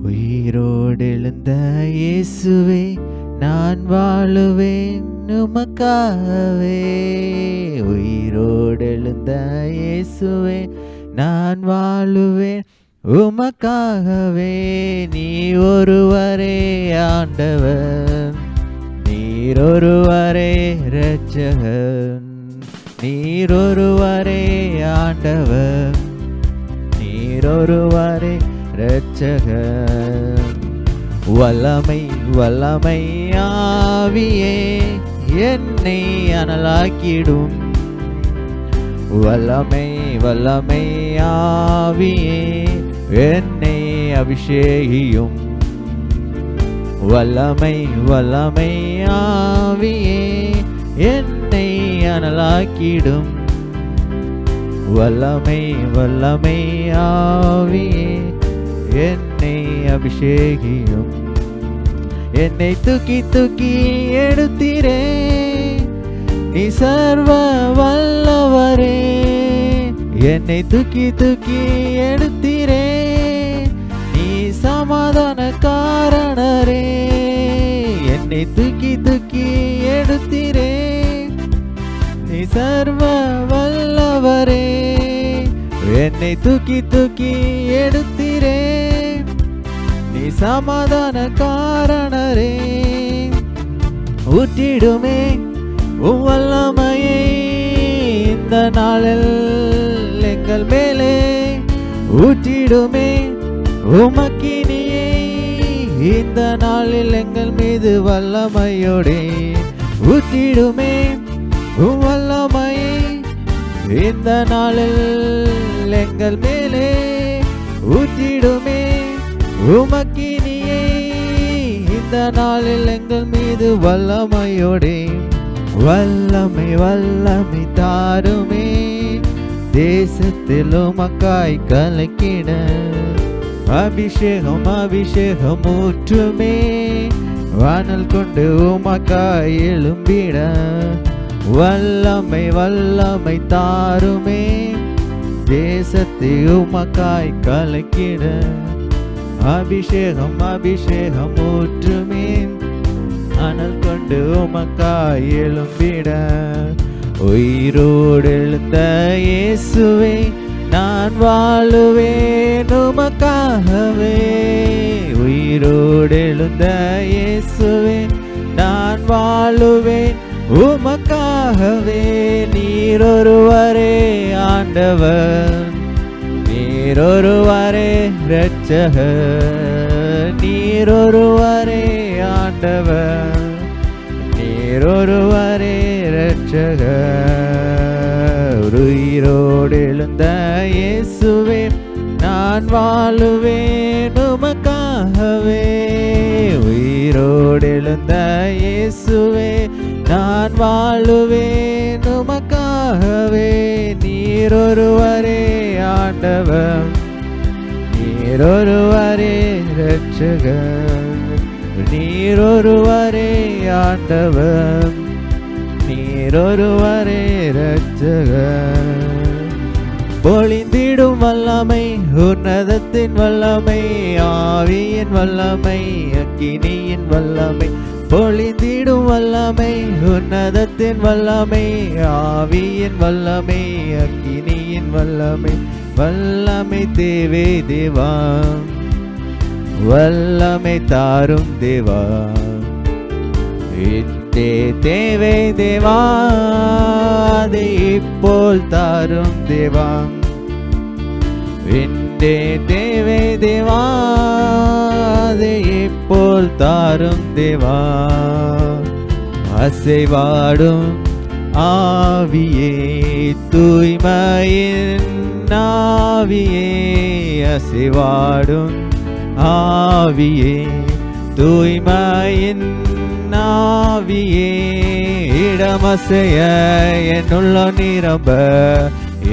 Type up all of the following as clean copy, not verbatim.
உயிரோடெழுந்த இயேசுவே நான் வாழுவேன் உமக்காகவே. உயிரோடெழுந்த இயேசுவே நான் வாழுவேன் உமக்காகவே. நீ ஒருவரே ஆண்டவர், நீர் ஒருவரே இரட்சகர், நீர் ஒருவரே ஆண்டவர், நீர் ஒருவரே இரட்சகர். வல்லமை வல்லமை ஆவியே என்னை அனலாக்கிடும். வல்லமை வல்லமை ஆவியே என்னை அபிஷேகியும். வல்லமை வல்லமை ஆவியே என்னை அனலாக்கிடும். வல்லமை வல்லமை ஆவியே என்னை அபிஷேகியும். என்னை தூக்கி தூக்கி எடுத்தீரே நீ சர்வ வல்லவரே. என்னை தூக்கி தூக்கி எடுத்தீரே நீ சமாதான காரணரே. என்னை தூக்கி தூக்கி எடுத்தீரே நீ சர்வ வல்லவரே. என்னை தூக்கி தூக்கி எடுத்தீரே நீ சமாதான காரணரே. ஊற்றிடுமே உம் வல்லமையை இந்த நாளில் எங்கள் மேலே. ஊற்றிடுமே உமக்கினியை இந்த நாளில் எங்கள் மீது வல்லமையோடே. ஊற்றிடுமே உம் வல்லமையை இந்த நாளில் எங்கள் மேலே. ஊற்றிடுமே உமக்கினியை இந்த நாளில் எங்கள் மீது வல்லமையோடே. வல்லமை வல்லமை தாருமே தேசத்தில் உமக்காய் கலக்கிட. அபிஷேகம் அபிஷேகம் ஊற்றுமே வானல் கொண்டு உமக்காய் எழும்பிட. வல்லமை வல்லமை தாருமே தேசத்தை உமக்காய் கலக்கிட. அபிஷேகம் அபிஷேகம் ஊற்றுமே அனல் கொண்டு உமக்காய் எழும்பிட. உயிரோடு எழுந்த இயேசுவே நான் வாழுவேன் உமக்காகவே. உயிரோடு எழுந்த இயேசுவே நான் வாழுவேன் உமக்காகவே. நீர் ஒருவரே ஆண்டவர், நீர் ஒருவரே இரட்சகர், நீர் ஒருவரே ஆண்டவர், நீர் ஒருவரே இரட்சகர். உயிரோடு எழுந்த இயேசுவே நான் வாழுவேன் உமக்காகவே. உயிரோடு எழுந்த இயேசுவே நான் வாழுவேன் உமக்காகவே. நீர் ஒருவரே ஆண்டவர், நீர் ஒருவரே இரட்சகர், நீர் ஒருவரே ஆண்டவர், நீர் ஒருவரே இரட்சகர். பொழிந்திடும் வல்லமை உன்னதத்தின் வல்லமை, ஆவியின் வல்லமை, அக்கினியின் வல்லமை. பொழிந்திடும் வல்லமை உன்னதத்தின் வல்லமை, ஆவியின் வல்லமை, அக்கினியின் வல்லமை. வல்லமை தேவே தேவா, வல்லமை தாரும் தேவா. இன்றே தேவை தேவா, அதை இப்போல் தாரும் தேவா. இன்றே தேவை தேவா, அதை இப்போல் தாரும் தேவா. அசைவாடும் ஆவியே தூய்மையின் ஆவியே, அசைவாடும் ஆவியே தூய்மையின் ஆவியே. இடமசைய என்னுள்ள நிரம்ப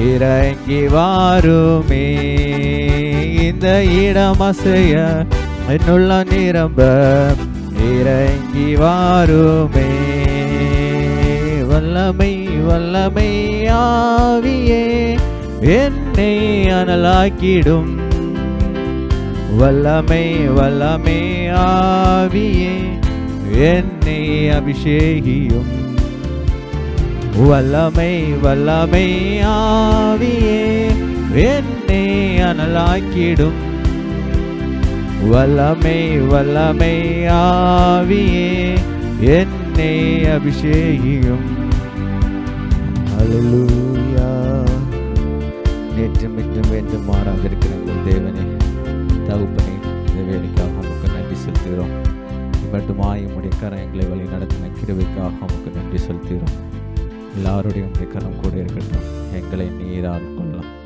இறங்கி வாருமே. இந்த இடமசைய என்னுள்ள நிரம்ப இறங்கி வாருமே. வல்லமை வல்லமை ஆவியே என்னை அனலாக்கிடும். வல்லமை வல்லமை ஆவியே என்னை அபிஷேகியும். வல்லமை வல்லமை ஆவியே என்னை அனலாக்கிடும். வல்லமை வல்லமை ஆவியே என்னை அபிஷேகியும். அல்லேலூயா. நேற்றும் இன்றும் என்றும் மாறாக இருக்கிற எங்கள் தேவனே, தகப்பனே, இந்த வேலைக்காக உமக்கு நன்றி செலுத்துகிறோம். மட்டுமாய் உம்முடைய கரங்களை வழி நடத்தின கிருபைக்காக உமக்கு நன்றி செலுத்துகிறோம். எல்லாருடைய உம்முடைய கரம் கூட இருக்கட்டும். எங்களை நீரால் கொள்ளும்.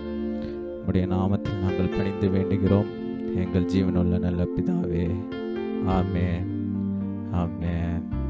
உம்முடைய நாமத்தில் நாங்கள் பணிந்து வேண்டுகிறோம் எங்கள் ஜீவனுள்ள நல்ல பிதாவே. ஆமென், ஆமென்.